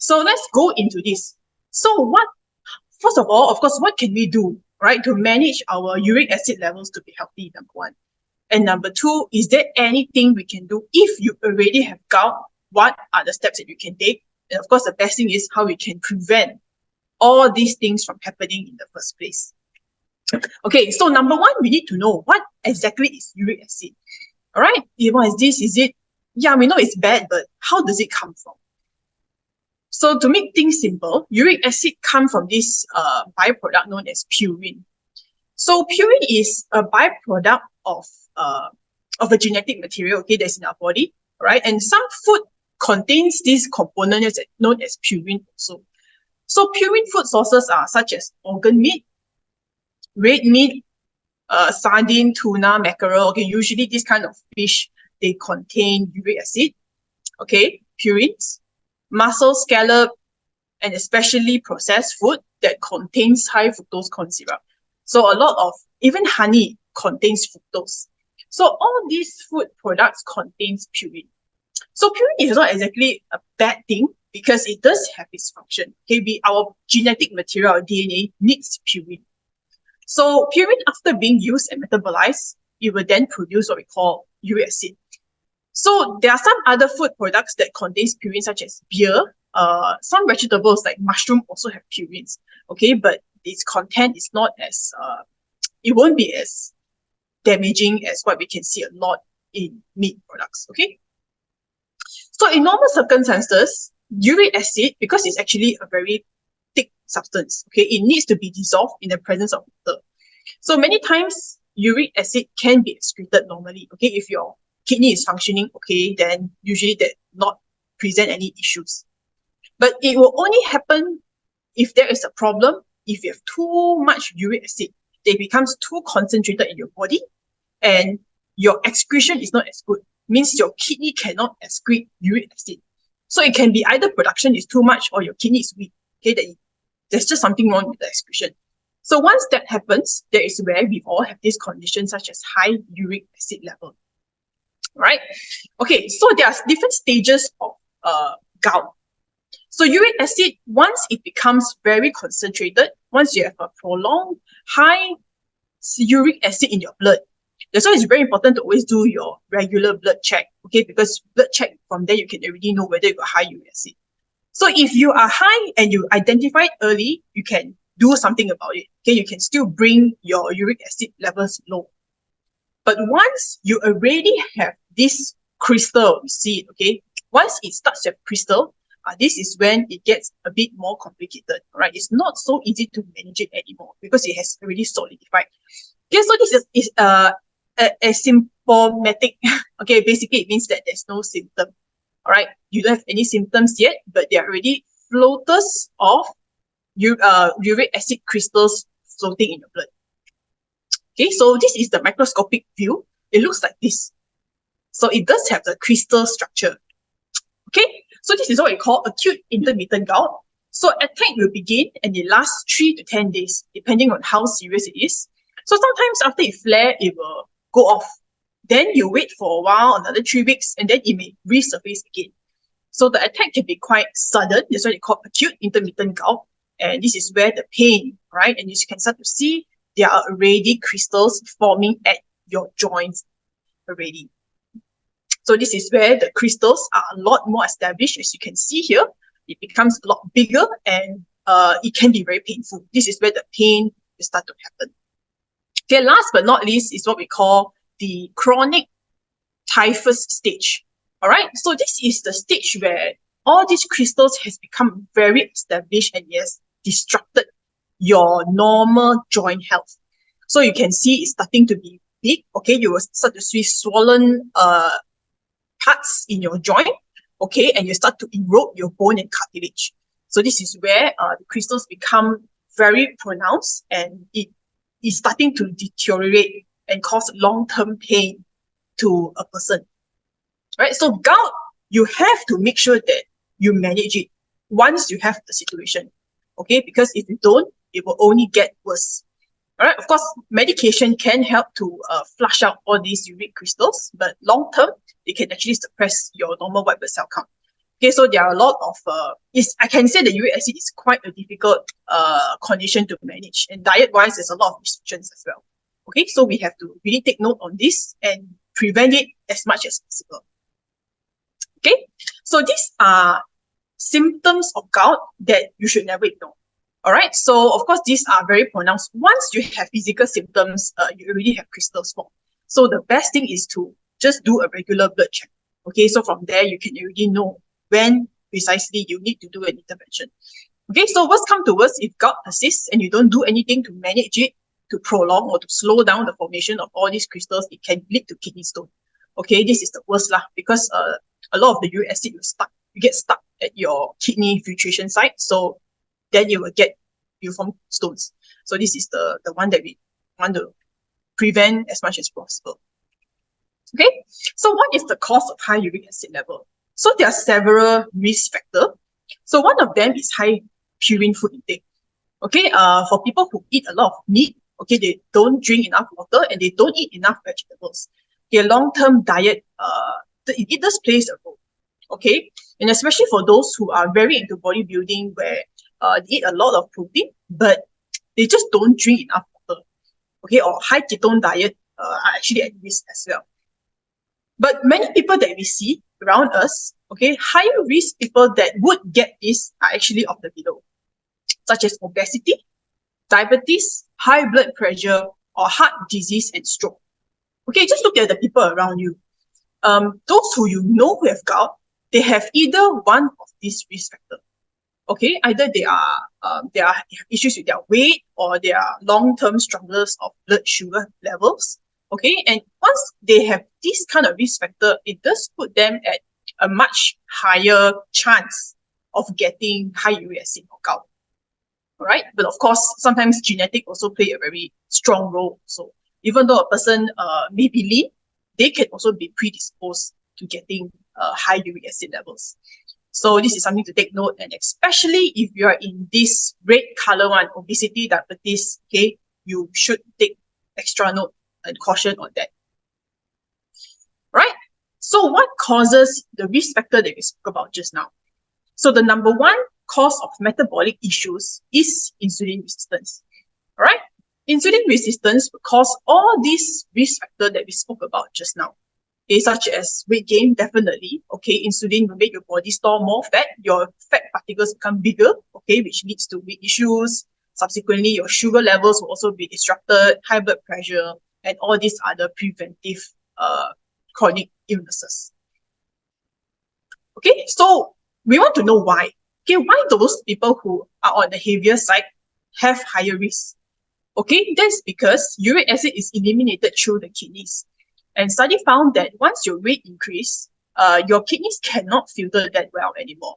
So let's go into this. So first of all, of course, what can we do, right, to manage our uric acid levels to be healthy, number one. And number two, is there anything we can do if you already have gout? What are the steps that you can take? And of course, the best thing is how we can prevent all these things from happening in the first place. Okay, so number one, we need to know what exactly is uric acid. All right, what is this? Is it, yeah, we know it's bad, but how does it come from? So to make things simple, uric acid comes from this byproduct known as purine. So purine is a byproduct of a genetic material, okay, that's in our body, right? And some food contains this component known as purine also. So purine food sources are such as organ meat, red meat, sardine, tuna, mackerel. Okay, usually this kind of fish, they contain uric acid, okay, purines, mussel, scallop, and especially processed food that contains high fructose corn syrup. So a lot of, even honey contains fructose. So all these food products contains purine. So purine is not exactly a bad thing because it does have its function. Okay, our genetic material, our DNA, needs purine. So purine, after being used and metabolized, it will then produce what we call uric acid. So there are some other food products that contains purine, such as beer. Some vegetables like mushroom also have purines. Okay, but its content is not as it won't be as damaging as what we can see a lot in meat products. Okay. So in normal circumstances, uric acid, because it's actually a very thick substance, okay, it needs to be dissolved in the presence of water. So many times uric acid can be excreted normally. Okay, if your kidney is functioning okay, then usually that not present any issues. But it will only happen if there is a problem, if you have too much uric acid, it becomes too concentrated in your body and your excretion is not as good. Means your kidney cannot excrete uric acid. So it can be either production is too much or your kidney is weak. Okay, there's just something wrong with the excretion. So once that happens, that is where we all have this condition such as high uric acid level. Right? Okay, so there are different stages of gout. So uric acid, once it becomes very concentrated, once you have a prolonged high uric acid in your blood, that's why it's very important to always do your regular blood check, okay? Because blood check, from there you can already know whether you got high uric acid. So if you are high and you identify it early, you can do something about it, okay? You can still bring your uric acid levels low. But once you already have this crystal, you see it, okay? Once it starts to have crystal, this is when it gets a bit more complicated, right? It's not so easy to manage it anymore because it has already solidified. Okay, so this is asymptomatic. Okay, basically it means that there's no symptom. All right, you don't have any symptoms yet, but there are already floaters of uric acid crystals floating in your blood. Okay, so this is the microscopic view. It looks like this. So it does have the crystal structure. Okay, so this is what we call acute intermittent gout. So attack will begin and it lasts 3 to 10 days, depending on how serious it is. So sometimes after it flares, it will go off. Then you wait for a while, another 3 weeks, and then it may resurface again. So the attack can be quite sudden. That's why they call acute intermittent gout. And this is where the pain, right? And you can start to see there are already crystals forming at your joints already. So this is where the crystals are a lot more established. As you can see here, it becomes a lot bigger and it can be very painful. This is where the pain will start to happen. Okay, last but not least is what we call the chronic typhus stage. All right, so this is the stage where all these crystals has become very established and yes, disrupted your normal joint health. So you can see it's starting to be big. Okay, you will start to see swollen parts in your joint. Okay, and you start to erode your bone and cartilage. So this is where the crystals become very pronounced and it is starting to deteriorate and cause long-term pain to a person. Right? So gout, you have to make sure that you manage it once you have the situation. Okay, because if you don't, it will only get worse. All right, of course, medication can help to flush out all these uric crystals, but long term, they can actually suppress your normal white blood cell count. Okay, so there are a lot of, I can say the uric acid is quite a difficult condition to manage, and diet-wise, there's a lot of restrictions as well. Okay, so we have to really take note on this and prevent it as much as possible. Okay, so these are symptoms of gout that you should never ignore. All right, so of course, these are very pronounced. Once you have physical symptoms, you already have crystals formed. So the best thing is to just do a regular blood check. Okay, so from there, you can already know when precisely you need to do an intervention. Okay, so worst come to worst, if gout persists and you don't do anything to manage it, to prolong or to slow down the formation of all these crystals, it can lead to kidney stone. Okay, this is the worst lah, because a lot of the uric acid you get stuck at your kidney filtration site, so then you form stones. So this is the one that we want to prevent as much as possible. Okay, so what is the cause of high uric acid level? So there are several risk factors. So one of them is high purine food intake. Okay, for people who eat a lot of meat, okay, they don't drink enough water and they don't eat enough vegetables. Their long-term diet, it does plays a role. Okay, and especially for those who are very into bodybuilding, where they eat a lot of protein, but they just don't drink enough water. Okay, or high ketone diet are actually at risk as well. But many people that we see around us, okay, higher risk people that would get this are actually of the below, such as obesity, diabetes, high blood pressure, or heart disease and stroke. Okay, just look at the people around you. Those who you know who have gout, they have either one of these risk factors. Okay, either they have issues with their weight, or they are long-term strugglers of blood sugar levels. Okay, and once they have this kind of risk factor, it does put them at a much higher chance of getting high uric acid or gout. All right, but of course, sometimes genetic also play a very strong role. So even though a person may be lean, they can also be predisposed to getting high uric acid levels. So this is something to take note, and especially if you are in this red color one, obesity, diabetes, okay, you should take extra note and caution on that. Right? So what causes the risk factor that we spoke about just now? So the number one cause of metabolic issues is insulin resistance. All right? Insulin resistance will cause all these risk factors that we spoke about just now. Okay, such as weight gain, definitely. Okay, insulin will make your body store more fat. Your fat particles become bigger, okay, which leads to weight issues. Subsequently, your sugar levels will also be disrupted, high blood pressure, and all these other preventive chronic illnesses. Okay, so we want to know why. Okay, why those people who are on the heavier side have higher risk? Okay, that's because uric acid is eliminated through the kidneys. And study found that once your weight increase, your kidneys cannot filter that well anymore.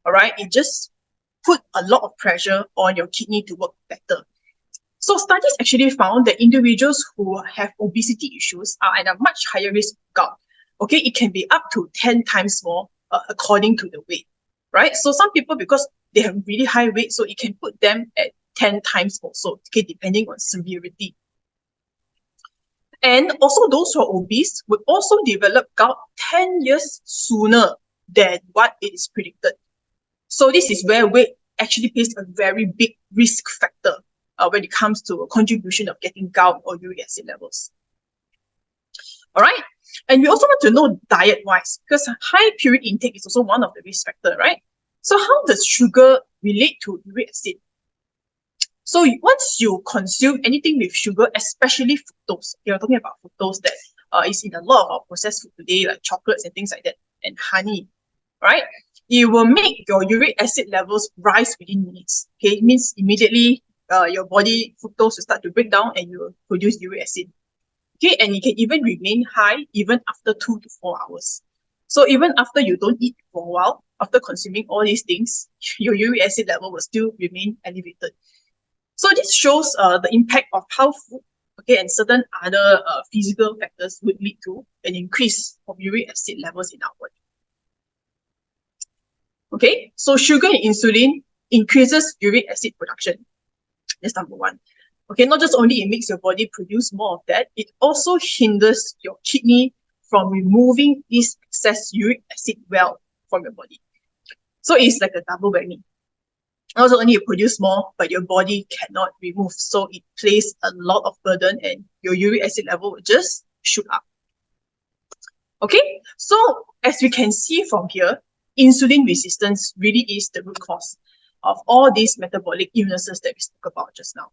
All right, it just put a lot of pressure on your kidney to work better. So studies actually found that individuals who have obesity issues are at a much higher risk of gout. Okay, it can be up to 10 times more according to the weight, right? So some people, because they have really high weight, so it can put them at 10 times also, okay, depending on severity. And also those who are obese would also develop gout 10 years sooner than what it is predicted. So this is where weight actually plays a very big risk factor when it comes to a contribution of getting gout or uric acid levels. All right. And we also want to know diet-wise, because high purine intake is also one of the risk factors, right? So how does sugar relate to uric acid? So once you consume anything with sugar, especially fructose, you're talking about fructose that is in a lot of our processed food today, like chocolates and things like that, and honey, right? It will make your uric acid levels rise within minutes. Okay, it means immediately your body fructose will start to break down and you will produce uric acid. Okay, and it can even remain high even after 2 to 4 hours. So even after you don't eat for a while, after consuming all these things, your uric acid level will still remain elevated. So this shows the impact of how food, okay, and certain other physical factors would lead to an increase of uric acid levels in our body. Okay, so sugar and insulin increases uric acid production. That's number one. Okay, not just only it makes your body produce more of that, it also hinders your kidney from removing this excess uric acid well from your body. So it's like a double whammy. Not only you produce more, but your body cannot remove. So it places a lot of burden and your uric acid level will just shoot up. Okay, so as we can see from here, insulin resistance really is the root cause of all these metabolic illnesses that we spoke about just now.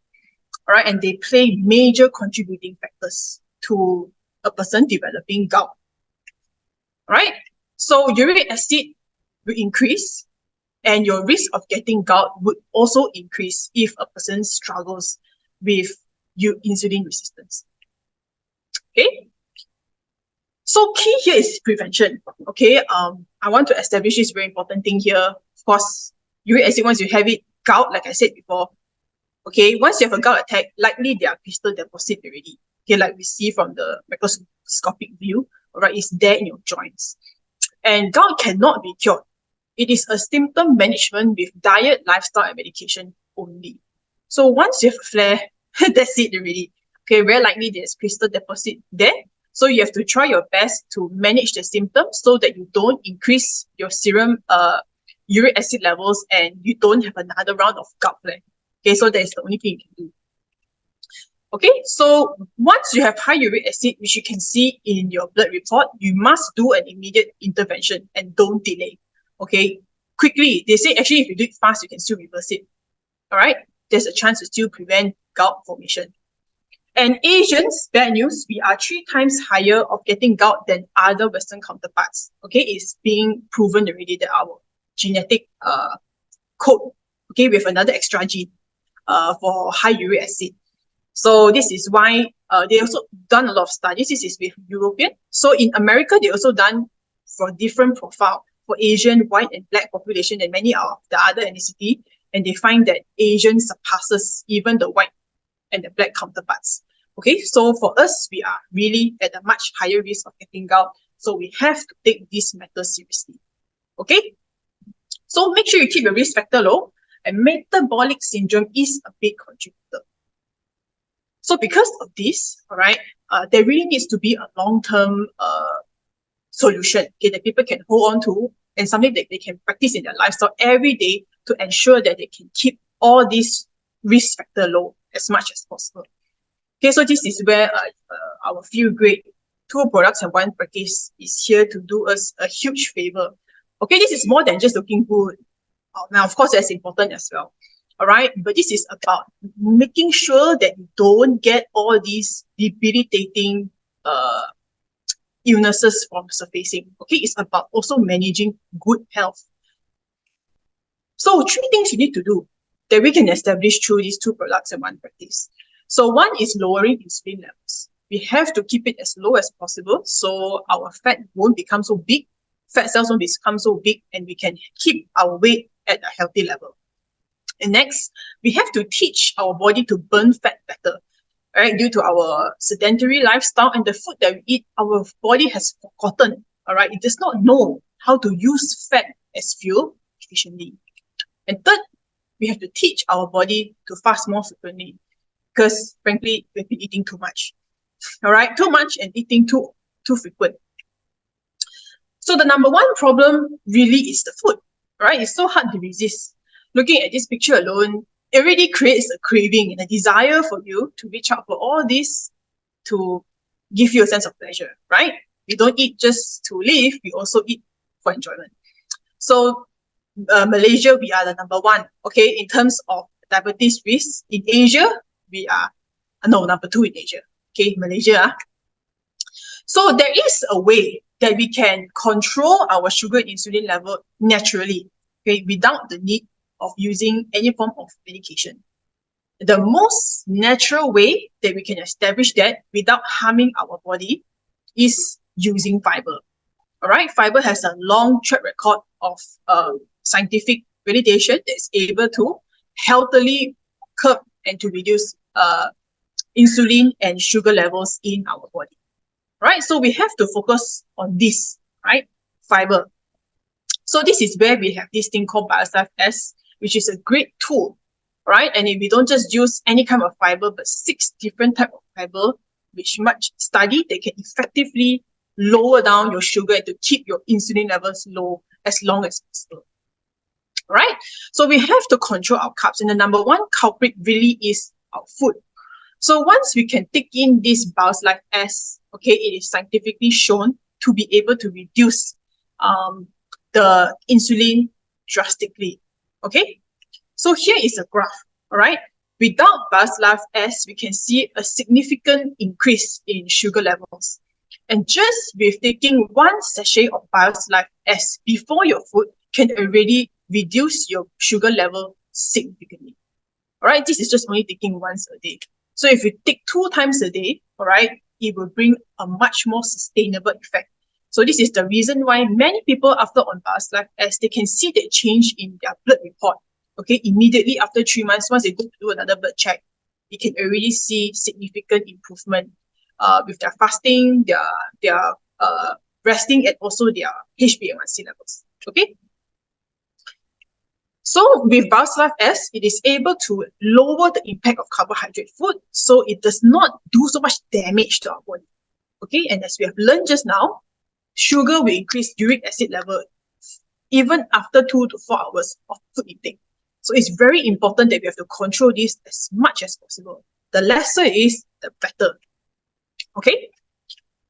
All right, and they play major contributing factors to a person developing gout. All right, so uric acid will increase and your risk of getting gout would also increase if a person struggles with insulin resistance. Okay, so key here is prevention. Okay, I want to establish this very important thing here. Of course, uric acid, once you have it, gout, like I said before, okay, once you have a gout attack, likely there are crystal deposit already. Okay, like we see from the microscopic view, all right, it's there in your joints. And gout cannot be cured. It is a symptom management with diet, lifestyle, and medication only. So once you have a flare, that's it already. Okay, very likely there's crystal deposit there. So you have to try your best to manage the symptoms so that you don't increase your serum uric acid levels and you don't have another round of gout flare. Okay, so that is the only thing you can do. Okay, so once you have high uric acid, which you can see in your blood report, you must do an immediate intervention and don't delay. Okay, quickly. They say actually if you do it fast, you can still reverse it. All right, there's a chance to still prevent gout formation. And Asians, bad news, we are 3 times higher of getting gout than other Western counterparts. Okay, it's being proven already that our genetic code, okay, with another extra gene for high uric acid. So this is why they also done a lot of studies. This is with European. So in America, they also done for different profile for Asian, white, and black population and many of the other ethnicity. And they find that Asian surpasses even the white and the black counterparts. Okay, so for us, we are really at a much higher risk of getting gout. So we have to take this matter seriously. Okay, so make sure you keep your risk factor low. And metabolic syndrome is a big contributor. So because of this, all right, there really needs to be a long-term solution, okay, that people can hold on to and something that they can practice in their lifestyle every day to ensure that they can keep all these risk factor low as much as possible. Okay, so this is where our Feel Great 2 products and 1 practice is here to do us a huge favor. Okay, this is more than just looking good. Now, of course, that's important as well. All right, but this is about making sure that you don't get all these debilitating illnesses from surfacing. Okay, it's about also managing good health. So 3 things you need to do that we can establish through these 2 products and 1 practice. So 1 is lowering insulin levels. We have to keep it as low as possible so our fat won't become so big, fat cells won't become so big, and we can keep our weight at a healthy level. And next, we have to teach our body to burn fat better. Right, due to our sedentary lifestyle and the food that we eat, our body has forgotten. All right, it does not know how to use fat as fuel efficiently. And third, we have to teach our body to fast more frequently because, frankly, we've been eating too much. All right, too much and eating too frequent. So the number 1 problem really is the food. All right, it's so hard to resist. Looking at this picture alone, it really creates a craving and a desire for you to reach out for all this to give you a sense of pleasure, right? We don't eat just to live, we also eat for enjoyment. So Malaysia, we are the number 1, okay, in terms of diabetes risk. In Asia, we are, number 2 in Asia, okay, Malaysia. So there is a way that we can control our sugar and insulin level naturally, okay, without the need of using any form of medication. The most natural way that we can establish that without harming our body is using fiber. All right, fiber has a long track record of scientific validation that's able to healthily curb and to reduce insulin and sugar levels in our body. Right, so we have to focus on this, right, fiber. So this is where we have this thing called Biosaf S, which is a great tool, right? And if we don't just use any kind of fiber, but 6 different types of fiber, which much study, they can effectively lower down your sugar and to keep your insulin levels low as long as possible. right? So we have to control our carbs, and the number one culprit really is our food. So once we can take in this Bio's Life S, okay, it is scientifically shown to be able to reduce the insulin drastically, okay? So here is a graph, all right? Without Bio's Life S, we can see a significant increase in sugar levels. And just with taking one sachet of Bio's Life S before your food can already reduce your sugar level significantly. All right, this is just only taking once a day. So if you take 2 times a day, all right, it will bring a much more sustainable effect. So this is the reason why many people after on Bio's Life S, they can see the change in their blood report. Okay, immediately after 3 months, once they go to do another blood check, you can already see significant improvement with their fasting, their resting, and also their HbA1c levels. Okay. So with Bio's Life S, it is able to lower the impact of carbohydrate food, so it does not do so much damage to our body. Okay, and as we have learned just now, sugar will increase uric acid level even after 2 to 4 hours of food intake. So it's very important that we have to control this as much as possible. The lesser it is, the better. Okay,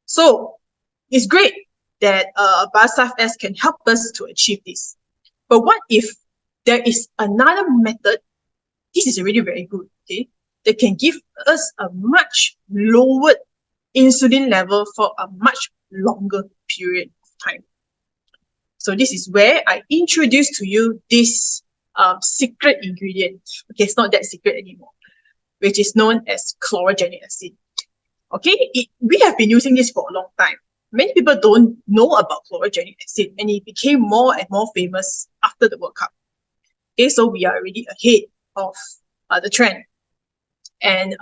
so it's great that Bio's Life S can help us to achieve this. But what if there is another method? This is already very good, okay, that can give us a much lowered insulin level for a much longer period of time. So this is where I introduce to you this secret ingredient. Okay, it's not that secret anymore, which is known as chlorogenic acid. Okay, we have been using this for a long time. Many people don't know about chlorogenic acid, and it became more and more famous after the World Cup. Okay, so we are already ahead of the trend. And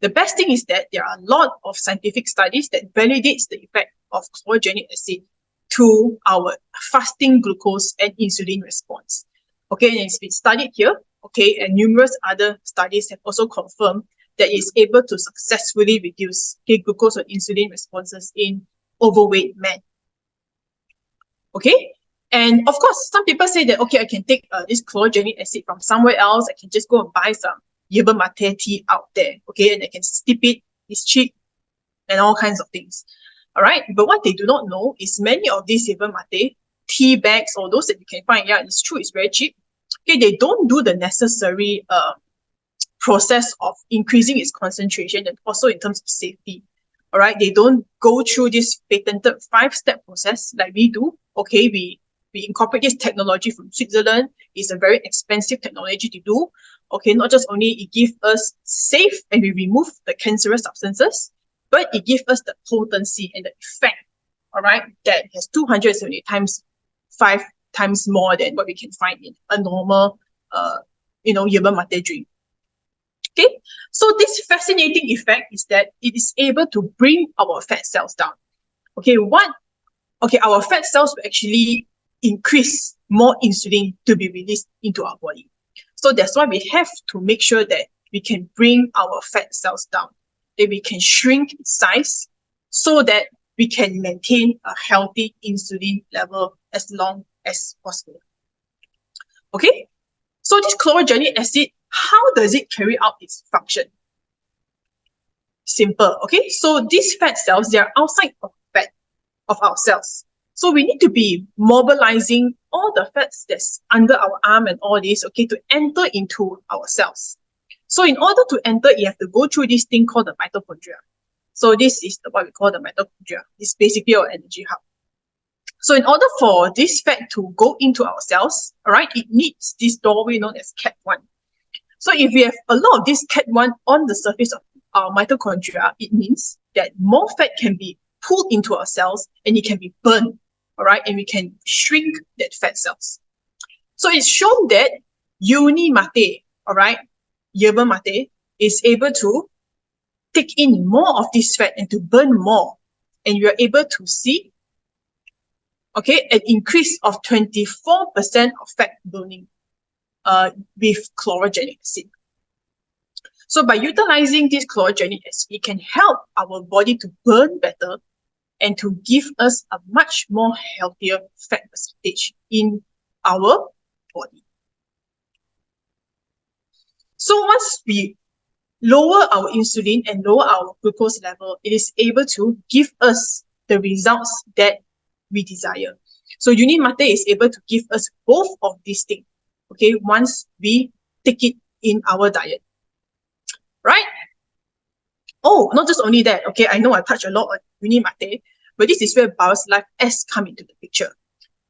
the best thing is that there are a lot of scientific studies that validates the effect of chlorogenic acid to our fasting glucose and insulin response. Okay, and it's been studied here. Okay, and numerous other studies have also confirmed that it's able to successfully reduce glucose or insulin responses in overweight men. Okay, and of course, some people say that, okay, I can take this chlorogenic acid from somewhere else. I can just go and buy some yerba mate tea out there, okay, and I can steep it. It's cheap and all kinds of things. All right, but what they do not know is many of these yerba mate tea bags or those that you can find, yeah, it's true, it's very cheap. Okay, they don't do the necessary process of increasing its concentration and also in terms of safety. All right, they don't go through this patented 5-step process like we do. Okay, we incorporate this technology from Switzerland. It's a very expensive technology to do. Okay, not just only it gives us safe and we remove the cancerous substances, but it gives us the potency and the effect, all right, that has 270 times, 5 times more than what we can find in a normal, yerba mate drink. Okay, so this fascinating effect is that it is able to bring our fat cells down. Okay, our fat cells will actually increase more insulin to be released into our body. So that's why we have to make sure that we can bring our fat cells down, that we can shrink its size so that we can maintain a healthy insulin level as long as possible. Okay, so this chlorogenic acid, how does it carry out its function? Simple, okay? So these fat cells, they are outside of fat of our cells. So we need to be mobilizing all the fats that's under our arm and all this, okay, to enter into our cells. So in order to enter, you have to go through this thing called the mitochondria. So this is what we call the mitochondria. It's basically our energy hub. So in order for this fat to go into our cells, all right, it needs this doorway known as CAT1. So if we have a lot of this CAT1 on the surface of our mitochondria, it means that more fat can be pulled into our cells and it can be burned, all right, and we can shrink that fat cells. So it's shown that uni mate, all right, yerba mate, is able to take in more of this fat and to burn more. And you are able to see, okay, an increase of 24% of fat burning with chlorogenic acid. So by utilizing this chlorogenic acid, it can help our body to burn better and to give us a much more healthier fat percentage in our body. So once we lower our insulin and lower our glucose level, it is able to give us the results that we desire. So Uni Mate is able to give us both of these things, okay, once we take it in our diet, right? Oh, not just only that, okay, I know I touched a lot on Uni Mate, but this is where Life S come into the picture.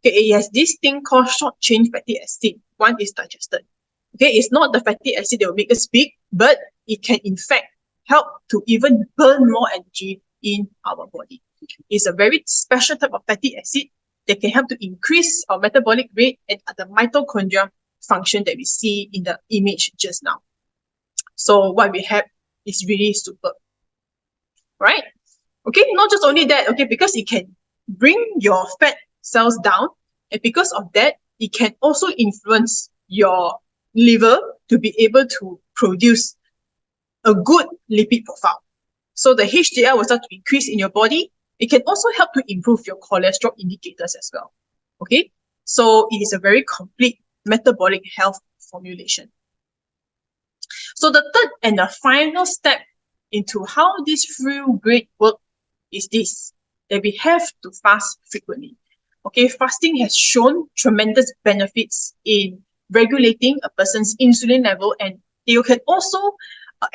Okay, it has this thing called short-chain fatty acid. One is digested. Okay, it's not the fatty acid that will make us big, but it can in fact help to even burn more energy in our body. It's a very special type of fatty acid that can help to increase our metabolic rate and the mitochondria function that we see in the image just now. So what we have is really super, right? Okay, not just only that, okay, because it can bring your fat cells down, and because of that, it can also influence your liver to be able to produce a good lipid profile. So the HDL will start to increase in your body. It can also help to improve your cholesterol indicators as well. Okay, so it is a very complete metabolic health formulation. So the third and the final step into how this fuel grade works is this, that we have to fast frequently. Okay, fasting has shown tremendous benefits in regulating a person's insulin level, and they can also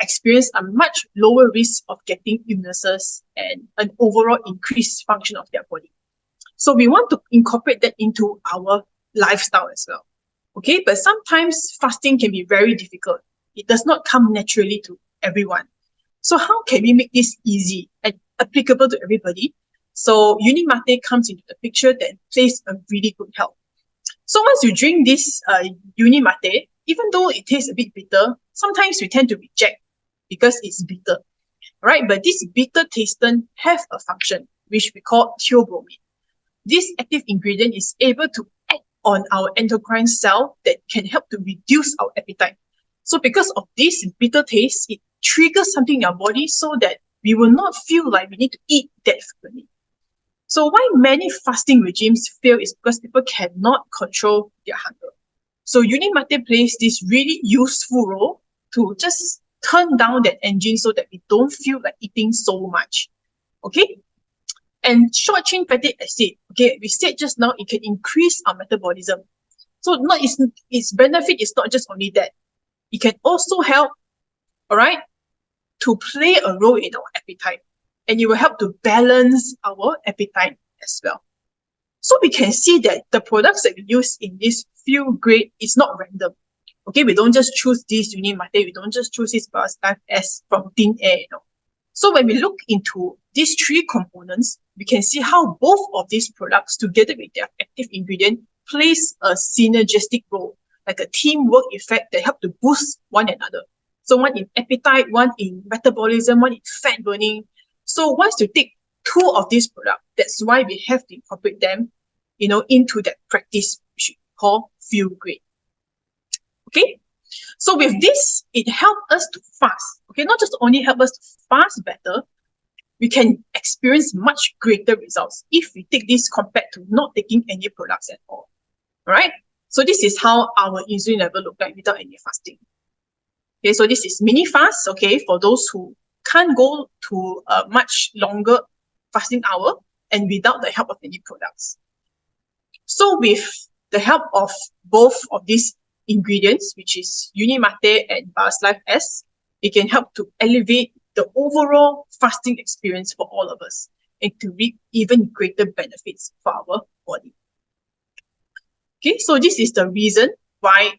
experience a much lower risk of getting illnesses and an overall increased function of their body. So we want to incorporate that into our lifestyle as well. Okay, but sometimes fasting can be very difficult. It does not come naturally to everyone. So how can we make this easy and applicable to everybody? So Uni Mate comes into the picture that plays a really good help. So once you drink this Uni Mate, even though it tastes a bit bitter, sometimes we tend to reject because it's bitter, right? But this bitter tastant have a function which we call theobromine. This active ingredient is able to act on our endocrine cell that can help to reduce our appetite. So because of this bitter taste, it triggers something in our body so that we will not feel like we need to eat that frequently. So why many fasting regimes fail is because people cannot control their hunger. So Uni Mate plays this really useful role to just turn down that engine so that we don't feel like eating so much. Okay? And short-chain fatty acid, okay, we said just now it can increase our metabolism. So its benefit is not just only that. It can also help, all right, to play a role in our appetite. And it will help to balance our appetite as well. So we can see that the products that we use in this fuel grade is not random. Okay, we don't just choose this Uni Mate, we don't just choose this Life S from thin air, So when we look into these three components, we can see how both of these products, together with their active ingredient, plays a synergistic role, like a teamwork effect that help to boost one another. So one in appetite, one in metabolism, one in fat burning. So once you take two of these products, that's why we have to incorporate them, into that practice which we call fuel grade. Okay? So with this, it helps us to fast. Okay, not just only help us to fast better, we can experience much greater results if we take this compared to not taking any products at all. Alright? So this is how our insulin level look like without any fasting. Okay, so this is mini fast, okay, for those who can't go to a much longer fasting hour and without the help of any products. So with the help of both of these ingredients, which is Uni Mate and Life S, it can help to elevate the overall fasting experience for all of us and to reap even greater benefits for our body. Okay, so this is the reason why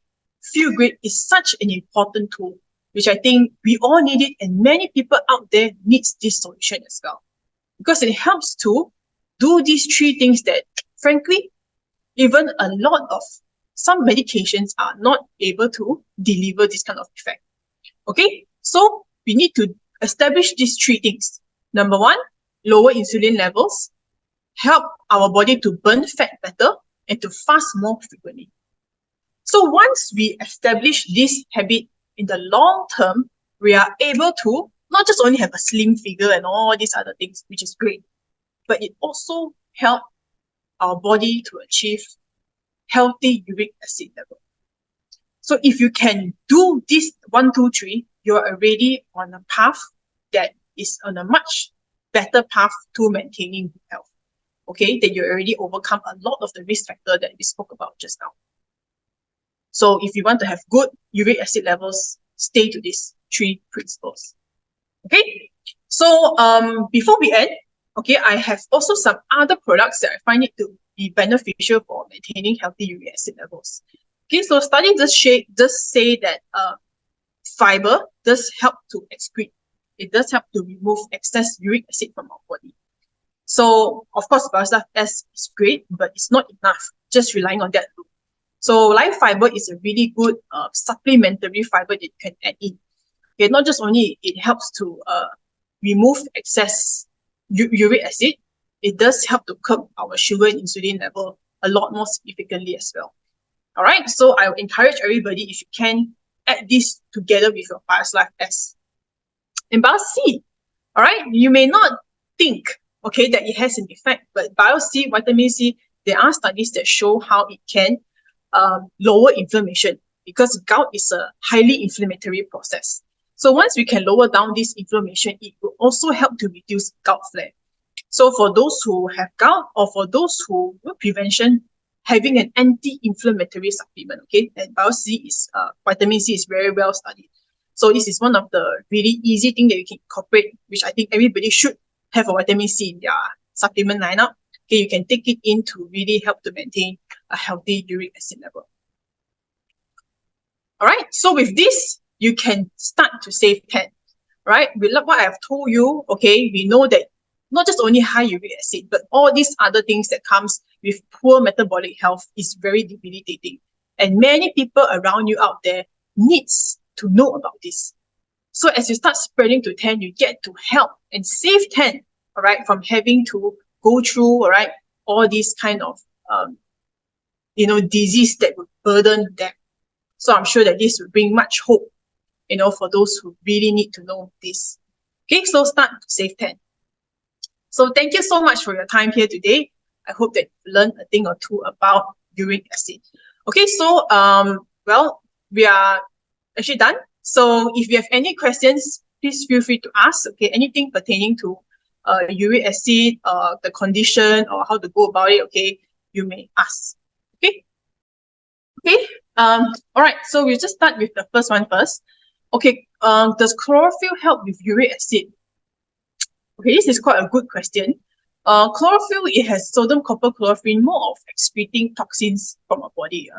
fuel grade is such an important tool, which I think we all need it, and many people out there needs this solution as well, because it helps to do these three things that, frankly, even a lot of some medications are not able to deliver this kind of effect. Okay, so we need to establish these three things. Number one, lower insulin levels, help our body to burn fat better, and to fast more frequently. So once we establish this habit in the long term, we are able to not just only have a slim figure and all these other things, which is great, but it also helps our body to achieve healthy uric acid level. So if you can do this 1, 2, 3, you're already on a path that is on a much better path to maintaining good health. Okay, that you already overcome a lot of the risk factor that we spoke about just now. So if you want to have good uric acid levels, stay to these 3 principles. Okay, so before we end, okay, I have also some other products that I find it to be beneficial for maintaining healthy uric acid levels. Okay, so studies just say that fiber does help to excrete. It does help to remove excess uric acid from our body. So, of course, Biostuff S is great, but it's not enough just relying on that. So, live fiber is a really good supplementary fiber that you can add in. Okay, not just only it helps to remove excess uric acid, it does help to curb our sugar and insulin level a lot more significantly as well. All right, so I will encourage everybody, if you can, add this together with your Biostuff S. And Bio C, all right, you may not think, okay, that it has an effect, but Bio C, vitamin C, there are studies that show how it can lower inflammation, because gout is a highly inflammatory process. So once we can lower down this inflammation, it will also help to reduce gout flare. So for those who have gout, or for those who want prevention, having an anti-inflammatory supplement, okay, and Bio C is vitamin C is very well studied. So this is one of the really easy things that you can incorporate, which I think everybody should have a vitamin C in their supplement lineup. Okay, you can take it in to really help to maintain a healthy uric acid level. All right, so with this, you can start to save 10, right? With what I have told you, okay, we know that not just only high uric acid, but all these other things that comes with poor metabolic health is very debilitating. And many people around you out there needs to know about this. So as you start spreading to 10, you get to help and save 10, all right, from having to go through, all right, all these kind of, disease that would burden them. So I'm sure that this will bring much hope, for those who really need to know this. Okay, so start to save 10. So thank you so much for your time here today. I hope that you learned a thing or two about uric acid. Okay, so, well, we are actually done. So if you have any questions, please feel free to ask. Okay, anything pertaining to uric acid, the condition, or how to go about it, okay, you may ask. Okay, all right, so we'll just start with the first one first. Okay, does chlorophyll help with uric acid? Okay, this is quite a good question. Chlorophyll, it has sodium, copper, chlorophene, more of excreting toxins from our body,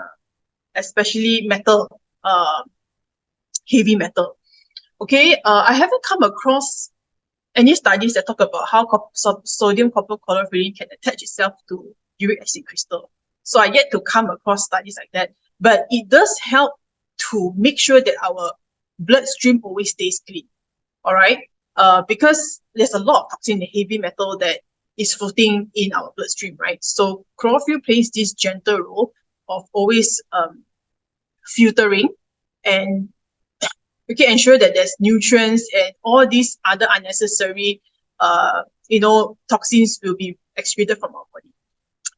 especially metal, heavy metal. Okay, I haven't come across any studies that talk about how sodium, copper, chlorophene can attach itself to uric acid crystal. So I yet to come across studies like that, but it does help to make sure that our bloodstream always stays clean. All right, because there's a lot of toxin and heavy metal that is floating in our bloodstream, right? So chlorophyll plays this gentle role of always filtering, and we can ensure that there's nutrients and all these other unnecessary, toxins will be excreted from our body.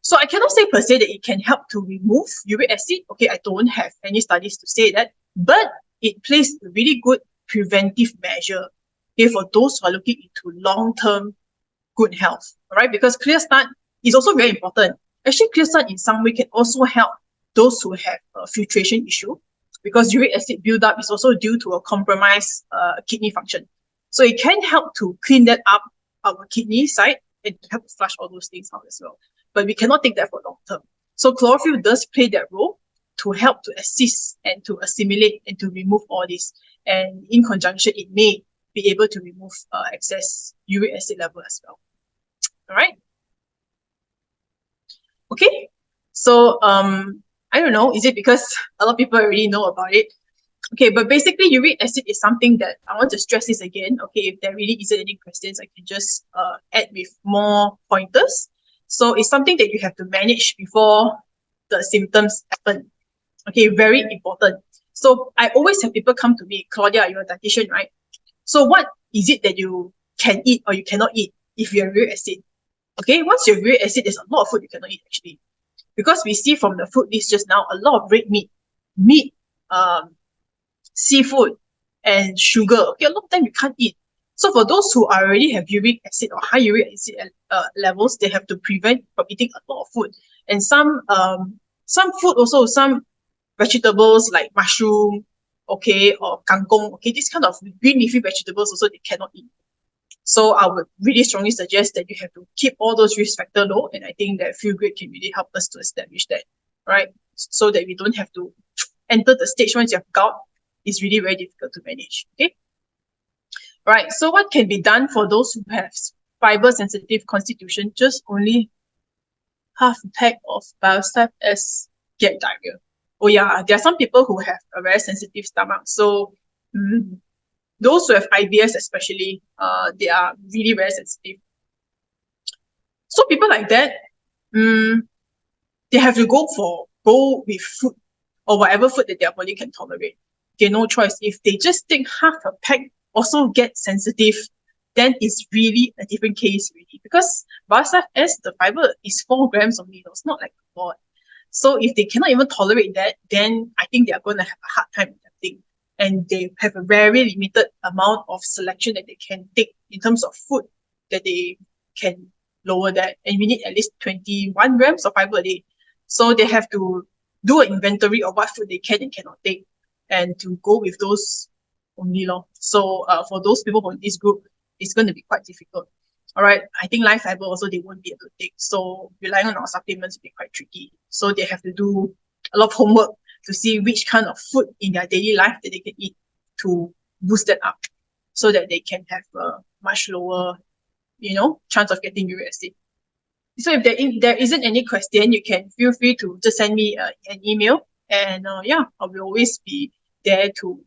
So I cannot say per se that it can help to remove uric acid. Okay, I don't have any studies to say that, but it plays a really good preventive measure, okay, for those who are looking into long-term good health. All right, because clear start is also very important. Actually, clear start in some way can also help those who have a filtration issue, because uric acid buildup is also due to a compromised kidney function. So it can help to clean that up, our kidney side, and help to flush all those things out as well. But we cannot take that for long term. So chlorophyll does play that role to help to assist and to assimilate and to remove all this. And in conjunction, it may be able to remove excess uric acid level as well. All right. Okay. So I don't know, is it because a lot of people already know about it? Okay, but basically uric acid is something that I want to stress this again. Okay, if there really isn't any questions, I can just add with more pointers. So it's something that you have to manage before the symptoms happen. Okay, very important. So I always have people come to me, Claudia, you're a dietitian, right? So what is it that you can eat or you cannot eat if you have uric acid? Okay, once you have uric acid, there's a lot of food you cannot eat actually. Because we see from the food list just now, a lot of red meat. Meat seafood and sugar. Okay, a lot of time you can't eat. So for those who already have uric acid or high uric acid levels, they have to prevent from eating a lot of food. And some food also, some vegetables like mushroom, okay, or kangkong, okay, this kind of green leafy vegetables also they cannot eat. So I would really strongly suggest that you have to keep all those risk factor low, and I think that Feel Great can really help us to establish that, right? So that we don't have to enter the stage once you have gout. It's really very difficult to manage. Okay, right. So what can be done for those who have fiber sensitive constitution? Just only half a pack of Biostep as get diarrhea. Oh yeah, there are some people who have a very sensitive stomach. So those who have IBS especially, they are really very sensitive. So people like that, they have to go with food or whatever food that their body can tolerate. Okay, no choice. If they just take half a pack, also get sensitive, then it's really a different case really. Because Biostep S, the fiber is 4 grams only, it's not like a lot. So if they cannot even tolerate that, then I think they are going to have a hard time with that thing. And they have a very limited amount of selection that they can take in terms of food that they can lower that. And we need at least 21 grams of fiber a day. So they have to do an inventory of what food they can and cannot take and to go with those only. So for those people from this group, it's going to be quite difficult. All right, I think live fiber also they won't be able to take. So relying on our supplements will be quite tricky. So they have to do a lot of homework to see which kind of food in their daily life that they can eat to boost that up so that they can have a much lower, chance of getting uric acid. So if there isn't any question, you can feel free to just send me an email. And I will always be there to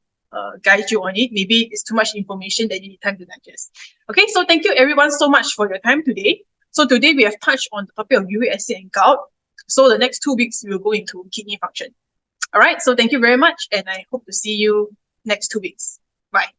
guide you on it. Maybe it's too much information that you need time to digest. Okay, so thank you everyone so much for your time today. So today we have touched on the topic of uric acid and gout. So the next 2 weeks we will go into kidney function. All right, so thank you very much, and I hope to see you next 2 weeks. Bye.